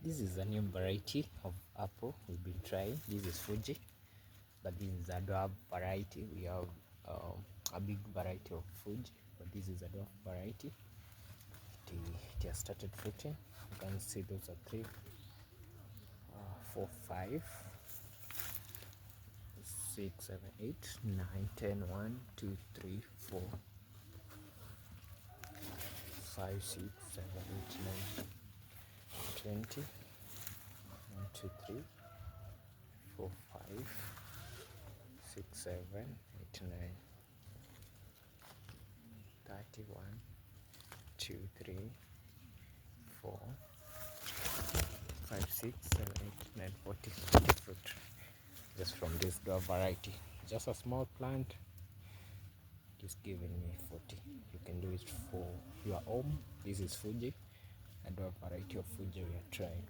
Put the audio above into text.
This is a new variety of apple we've been trying. This is Fuji, but this is a dwarf variety. We have a big variety of Fuji, but this is a dwarf variety. It has started fruiting. You can see those are 3, 4, 5, 6, 7, 8, 9, 10, 1, 2, 3, 4, 5, 6, 7, 8, 9, 20. 1, 2, 3, 4, 5, 6, 7, 8, 9, 31, 2, 3, 4, 5, 6, 7, 8, 9, 40 fruit just from this dwarf variety. Just a small plant, just giving me 40. You can do it for your home. This is Fuji, a dwarf variety of Fuji we are trying.